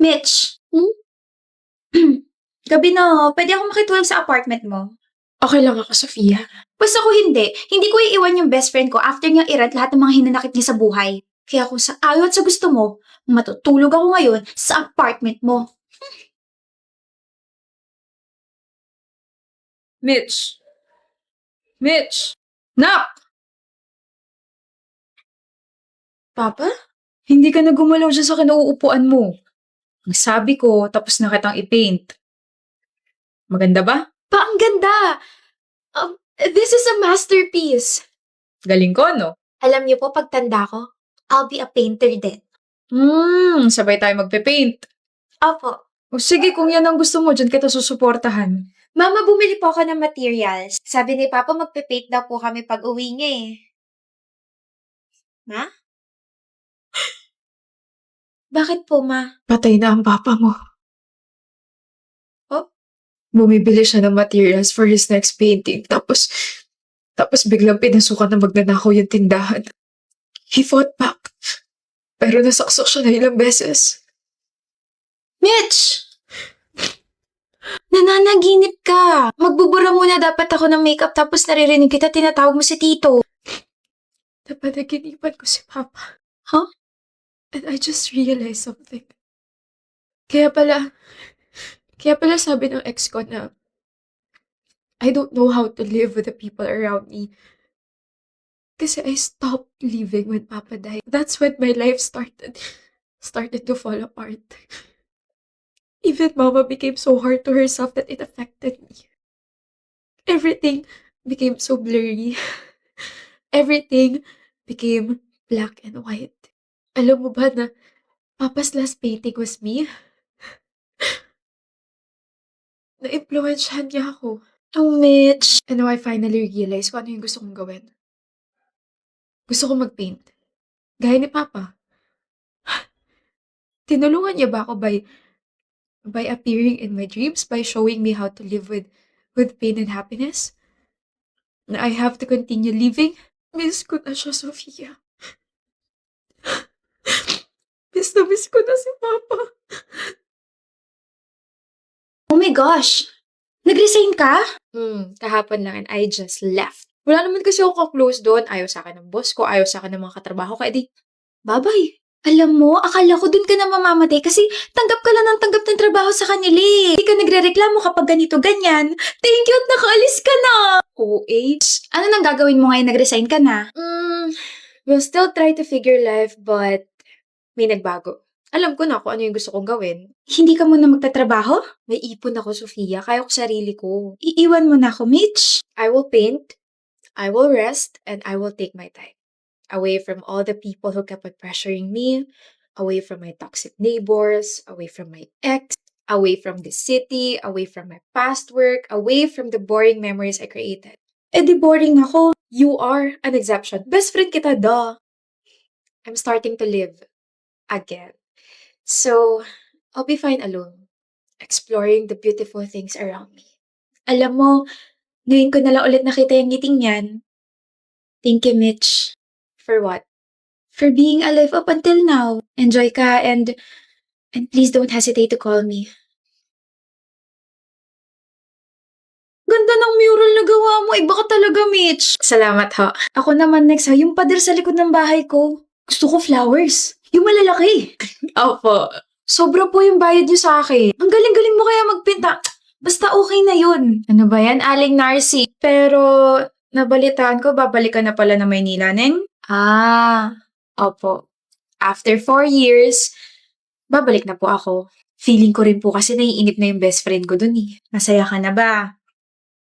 Mitch, Hmm? gabi na, pwede ako makitulog sa apartment mo. Okay lang ako, Sofia. Basta ko hindi. Hindi ko iiwan yung best friend ko after niyang irat lahat ng mga hinanakit niya sa buhay. Kaya kung sa ayaw at sa gusto mo, matutulog ako ngayon sa apartment mo. Mitch! Mitch! Nak! Papa? Hindi ka na gumalaw dyan sa kinauupuan mo. Ang sabi ko, tapos na kitang i-paint. Maganda ba? Ang ganda! This is a masterpiece. Galing ko, no? Alam niyo po, pagtanda ko, I'll be a painter din. Sabay tayo magpe-paint. Opo. O sige, kung yan ang gusto mo, dyan kita susuportahan. Mama, bumili po ako ng materials. Sabi ni Papa, magpe-paint daw po kami pag uwi niya eh. Ma? Bakit po, Ma? Patay na ang papa mo. Oh? Bumibili siya ng materials for his next painting. Tapos biglang pinasukan na magnanakaw yung tindahan. He fought back. Pero nasaksak siya na ilang beses. Mitch! Nananaginip ka. Magbubura muna dapat ako ng makeup tapos naririnig kita tinatawag mo si Tito. Napanaginipan ko si Papa. Huh? And I just realized something. Kaya pala sabi ng ex ko na I don't know how to live with the people around me. Kasi I stopped living when Papa died. That's when my life started to fall apart. Even Mama became so hard to herself that it affected me. Everything became so blurry. Everything became black and white. Alam mo ba na Papa's last painting was me? Na-impluwensyahan niya ako. Oh, Mitch. And now I finally realized kung ano yung gusto kong gawin. Gusto ko mag-paint. Gaya ni Papa. Tinulungan niya ba ako by appearing in my dreams, by showing me how to live with pain and happiness? Na I have to continue living? Miss ko na siya, Sofia. Miss ko na si Papa. Oh my gosh! Nag-resign ka? Kahapon lang and I just left. Wala naman kasi ako ka-close doon. Ayaw sa akin ng boss ko, ayaw sa akin ng mga katrabaho ko. Edi, Babay. Alam mo, akala ko dun ka na mamamatay kasi tanggap ka lang ng tanggap ng trabaho sa kanila eh. Hindi ka nagre-reklamo kapag ganito ganyan. Thank you at nakaalis ka na! oo eh. Ano nang gagawin mo ngayon nag-resign ka na? We'll still try to figure life but may nagbago. Alam ko na kung ano yung gusto kong gawin. Hindi ka muna magtatrabaho? May ipon ako, Sofia. Kaya ko sarili ko. Iiwan mo na ako, Mitch. I will paint, I will rest, and I will take my time. Away from all the people who kept on pressuring me, away from my toxic neighbors, away from my ex, away from the city, away from my past work, away from the boring memories I created. Eh di boring ako. You are an exception. Best friend kita, duh. I'm starting to live again. So, I'll be fine alone, exploring the beautiful things around me. Alam mo, ngayon ko na lang ulit nakita yung ngiting yan. Thank you, Mitch. For what? For being alive up until now. Enjoy ka and please don't hesitate to call me. Ganda ng mural na gawa mo. Iba ka talaga, Mitch. Salamat ho. Ako naman next ha, yung pader sa likod ng bahay ko. Gusto ko flowers. Yung malalaki. Opo. Sobra po yung bayad niyo sa akin. Ang galing-galing mo kaya magpinta. Basta okay na yun. Ano ba yan, Aling Narcy? Pero, nabalitaan ko, babalik ka na pala na Maynila, Neng? Opo. After 4 years, babalik na po ako. Feeling ko rin po kasi naiinip na yung best friend ko dun eh. Masaya ka na ba?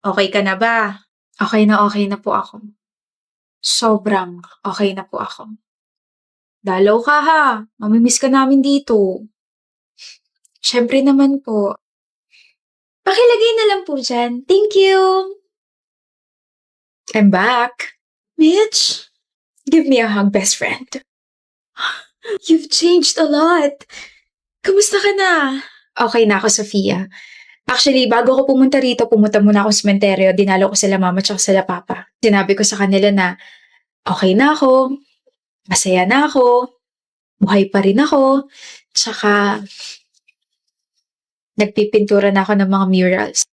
Okay ka na ba? Okay na po ako. Sobrang okay na po ako. Dalaw ka ha. Mamimiss ka namin dito. Siyempre naman po. Pakilagay na lang po dyan. Thank you. I'm back. Mitch, Give me a hug, best friend. you've changed a lot. Kamusta ka na? Okay na ako, Sofia. Actually, bago ako pumunta rito, pumunta muna ako sa sementeryo. Dinalo ko sila mama at sila papa. Sinabi ko sa kanila na okay na ako, masaya na ako, buhay pa rin ako, tsaka Nagpipintura na ako ng mga murals.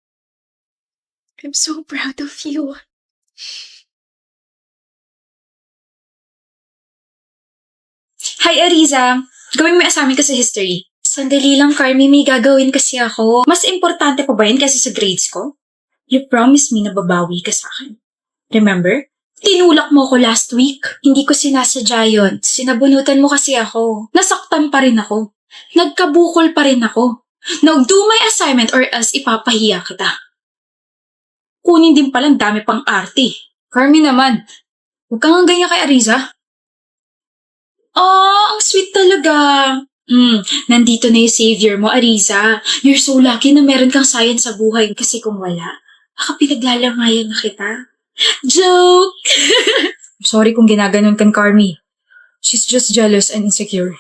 I'm so proud of you. Hi, Ariza! Gawin mo yung assignment ko sa history. Sandali lang, Carmi. May gagawin kasi ako. Mas importante pa ba yun kasi sa grades ko? You promised me na babawi ka sa akin. Remember? Tinulak mo ako last week. Hindi ko sinasadya yun. Sinabunutan mo kasi ako. Nasaktan pa rin ako. Nagkabukol pa rin ako. Now do my assignment or else ipapahiya kita. Kunin din palang dami pang arte. Carmi naman. Huwag kang ganyan kay Ariza. Ang sweet talaga. Nandito na yung savior mo, Ariza. You're so lucky na meron kang science sa buhay kasi kung wala, baka pinaglalamayan na kita. Joke! Sorry kung ginaganon kang Carmi. She's just jealous and insecure.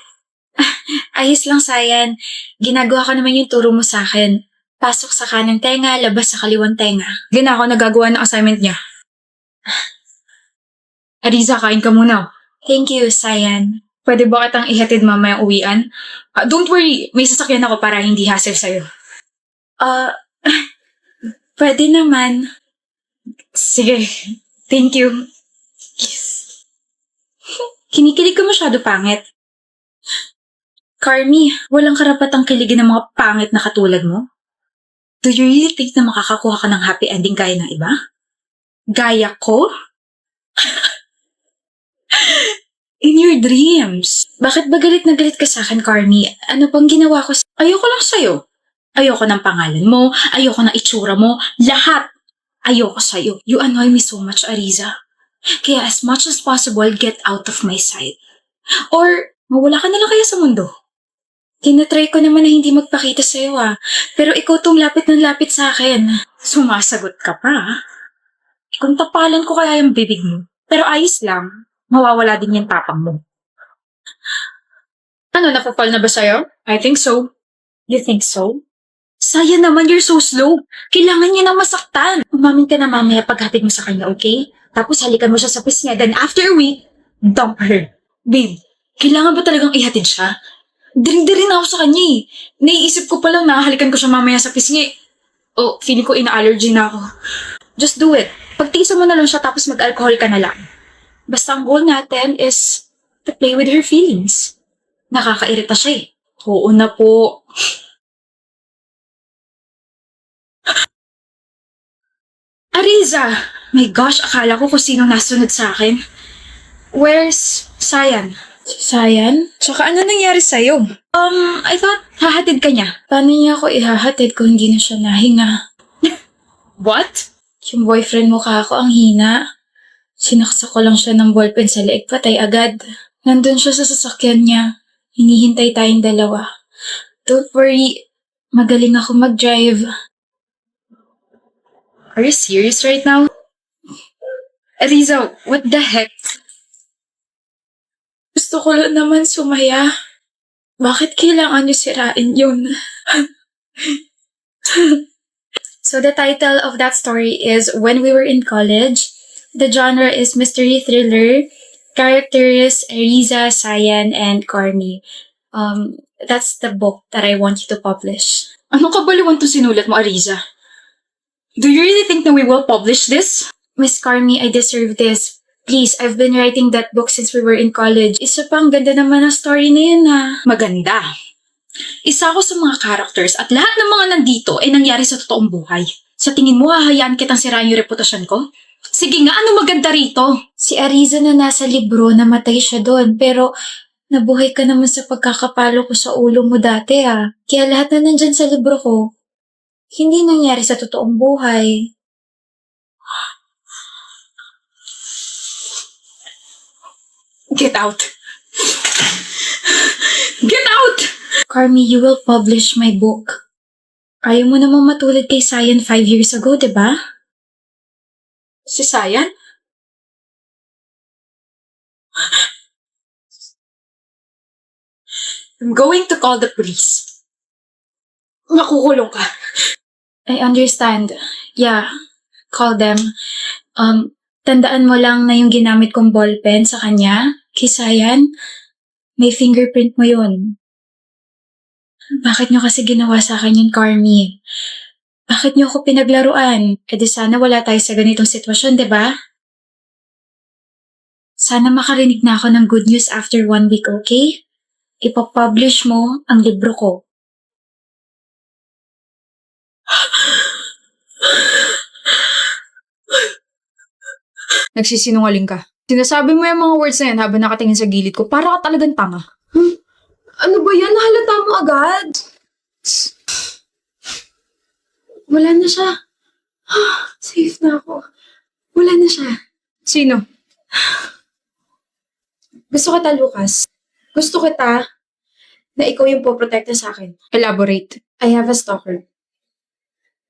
Ayos lang, Sayan. Ginagawa ko naman yung turo mo sa akin. Pasok sa kanang tenga, labas sa kaliwang tenga. Gina ako nagagawa ng assignment niya. Ariza, kain ka muna. Thank you, Sayan. Pwede ba kitang ihatid mamaya uwian? Don't worry, may sasakyan ako para hindi hassle sa'yo. Pwede naman. Sige, thank you. Yes. Kinikilig ka masyado pangit. Carmi, walang karapatang kiligin ng mga pangit na katulad mo. Do you really think na makakakuha ka ng happy ending gaya ng iba? Gaya ko? In your dreams. Bakit ba galit na galit ka sa akin, Carmi? Ano bang ginawa ko? Ayoko lang sa'yo. Ayoko ng pangalan mo. Ayoko ng itsura mo. Lahat. Ayoko sa'yo. You annoy me so much, Ariza. Kaya as much as possible, get out of my sight. Or, mawala ka na lang kaya sa mundo. Tinatry ko naman na hindi magpakita sa'yo pero ikaw tong lapit ng lapit sa akin. Sumasagot ka pa. Kung tapalan ko kaya yung bibig mo. Pero ayos lang. Mawawala din yung tapang mo. Ano, napapal na ba sa'yo? I think so. You think so? Sayang naman, you're so slow. Kailangan niya nang masaktan. Umamin ka na mamaya paghatid mo sa kanya, okay? Tapos halikan mo siya sa pisngi, then after a week, dump her. Babe, kailangan ba talagang ihatid siya? Diring-diring na ako sa kanya eh. Naiisip ko palang halikan ko siya mamaya sa pisngi. Feeling ko ina-allergy na ako. Just do it. Pagtiisan mo na lang siya tapos mag-alcohol ka na lang. Basta ang goal natin is to play with her feelings. Nakakairita siya eh. Oo na po. Ariza! My gosh, akala ko kung sino nasunod sa akin. Where's Sayan? Sayan? Tsaka ano nangyari sa'yo? I thought hahatid ka niya. Paano niya ako ihahatid kung hindi na siya nahinga? What? Yung boyfriend mo ako ang hina. Sinaksak ko lang siya ng ballpen sa leeg, patay agad. Nandun siya sa sasakyan niya. Hinihintay tayong dalawa. Don't worry, magaling ako mag-drive. Are you serious right now? Ariza, what the heck? Gusto ko lang naman sumaya. Bakit kailangan niyo sirain yun? So the title of that story is When We Were in College. The genre is mystery thriller. Characters Ariza, Sayan, and Carmi. That's the book that I want you to publish. Ano kabaliwan to sinulat mo, Ariza? Do you really think that we will publish this? Miss Carmi, I deserve this. Please, I've been writing that book since we were in college. Isa pa, ang ganda naman ang story na yun Maganda. Isa ako sa mga characters at lahat ng mga nandito ay nangyari sa totoong buhay. Sa tingin mo, hahayaan kitang sirain yung reputasyon ko? Sige nga, ano maganda rito? Si Ariza na nasa libro, namatay siya doon. Pero nabuhay ka naman sa pagkakapalo ko sa ulo mo dati Kaya lahat na nandyan sa libro ko, hindi nangyari sa totoong buhay. Get out! Get out! Carmi, you will publish my book. Ayaw mo namang matulad kay Sayan 5 years ago, diba? Si Sayan? I'm going to call the police. Makukulong ka. I understand. Yeah, call them. Tandaan mo lang na yung ginamit kong ballpen sa kanya, kay Sayan, may fingerprint mo yun. Bakit niyo kasi ginawa sa akin yun, Carmi? Bakit niyo ako pinaglaruan? E di sana wala tayo sa ganitong sitwasyon, di ba? Sana makarinig na ako ng good news after 1 week, okay? Ipapublish mo ang libro ko. Nagsisinungaling ka. Sinasabi mo yung mga words na yan habang nakatingin sa gilid ko. Para ka talagang tanga. Ano ba yan? Nahalata mo agad. Wala na siya. Safe na ako. Wala na siya. Sino? Gusto kita, Lucas. Gusto kita na ikaw yung poprotekta sa akin. Elaborate. I have a stalker.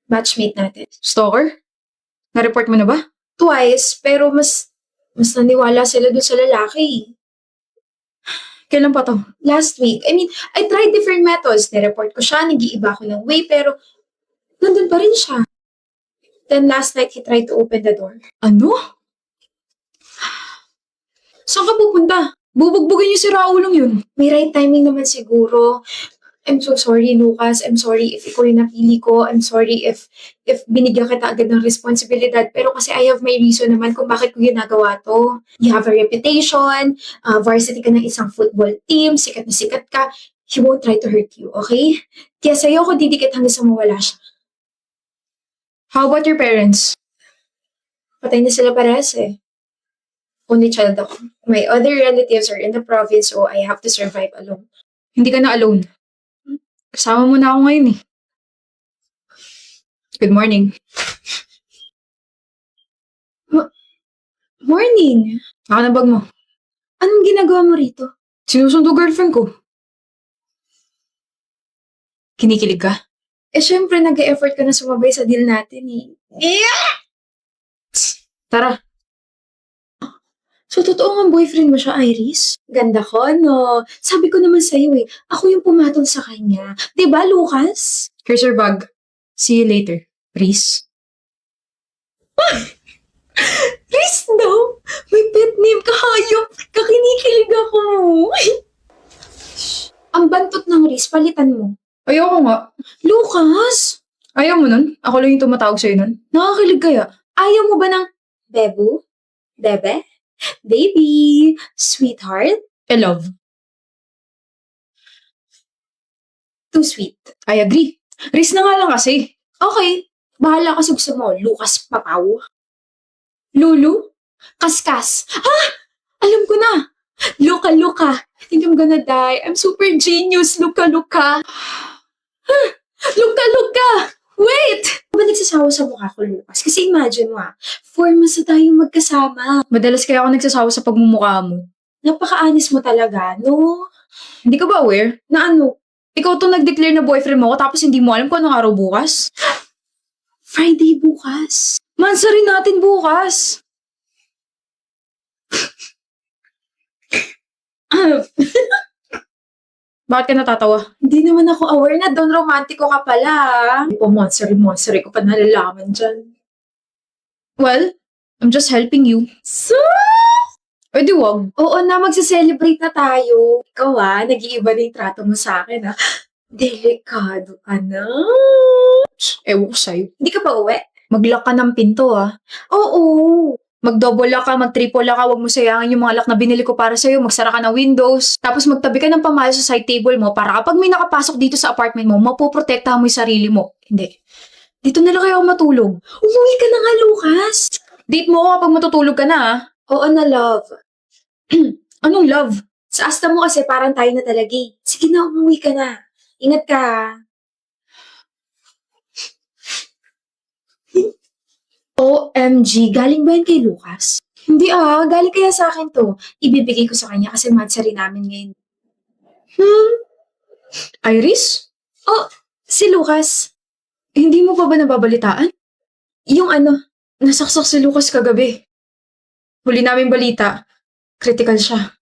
Matchmate natin. Stalker? Na-report mo na ba? Twice, pero mas naniwala sila dun sa lalaki. Kailan pa to? Last week, I tried different methods. Nireport ko siya, nag-iiba ko ng way, pero nandun pa rin siya. Then last night, he tried to open the door. Ano? Saan ka pupunta? Bubugbugin niyo si Raulong yun. May right timing naman siguro. I'm so sorry, Lucas. I'm sorry if ikaw yung napili ko. I'm sorry if binigyan kita agad ng responsibilidad. Pero kasi I have my reason naman kung bakit ko ginagawa to. You have a reputation. Varsity ka ng isang football team. Sikat na sikat ka. He won't try to hurt you, okay? Kaya sa'yo ako didikit hanggang sa mawala siya. How about your parents? Patay na sila parehas eh. Only child ako. My other relatives are in the province, so I have to survive alone. Hindi ka na alone. Kasama mo na ako ngayon eh. Good morning. Morning! Ako na bag mo. Anong ginagawa mo rito? Sinusundo girlfriend ko. Kinikilig ka? Eh, syempre, nag-e-effort ka na sumabay sa deal natin eh. Tara. So, totoo nga boyfriend mo siya, Iris? Ganda ko, no? Sabi ko naman sa'yo eh, ako yung pumatol sa kanya. Diba, Lucas? Here's your bag. See you later. Reese. Riz daw? May pet name ka, hayop. Kakinikilig ako. Ang bantot ng Riz, palitan mo. Ayoko nga. Lucas? Ayaw mo nun? Ako lang yung tumatawag sa'yo nun. Nakakilig kaya? Ayaw mo ba ng bebu? Bebe? Baby? Sweetheart? I love. Too sweet. I agree. Reese na nga lang kasi. Okay. Bahala ka sa gusto mo. Lucas Papaw. Lulu? Kaskas. Ha? Alam ko na. Luka, Luka. I think I'm gonna die. I'm super genius. Luka, Luka. Luka, Luka. Wait! Ba nagsasawa sa mukha ko, Lucas? Kasi imagine mo 4 months na tayong magkasama. Madalas kaya ako nagsasawa sa pagmumukha mo. Napaka-honest mo talaga, no? Hindi ka ba aware? Na ano? Ikaw to nag-declare na boyfriend mo ako tapos hindi mo alam kung anong araw bukas? Friday bukas. Mansa rin natin bukas. Bakit ka natatawa? Hindi naman ako aware na doon romantiko ka pala. Monster ko pa nalalaman dyan. Well, I'm just helping you. So, O di wag. oo na, magse-celebrate na tayo. Ikaw nag-iiba na yung trato mo sa akin Delikado ka na. Ewan ko sa'yo. Hindi ka pa uwi? Mag-lock ka ng pinto Oo. Mag-double lock ka, mag-triple lock ka, huwag mo sayangin yung mga lock na binili ko para sa'yo, magsara ka ng windows, tapos magtabi ka ng pamalo sa side table mo para kapag may nakapasok dito sa apartment mo, mapoprotektahan mo yung sarili mo. Hindi. Dito na lang kayo ako matulog. Umuwi ka na nga, Lucas. Date mo ako kapag matutulog ka na Oo na, love. Anong love? Sa asta mo kasi parang tayo na talaga eh. Sige na, umuwi ka na. Ingat ka OMG, galing ba yan kay Lucas? Hindi galing kaya sa akin to. Ibibigay ko sa kanya kasi matcha rin namin ngayon. Iris? Si Lucas. Hindi mo pa ba nababalitaan? Yung Nasaksak si Lucas kagabi. Huli namin balita. Critical siya.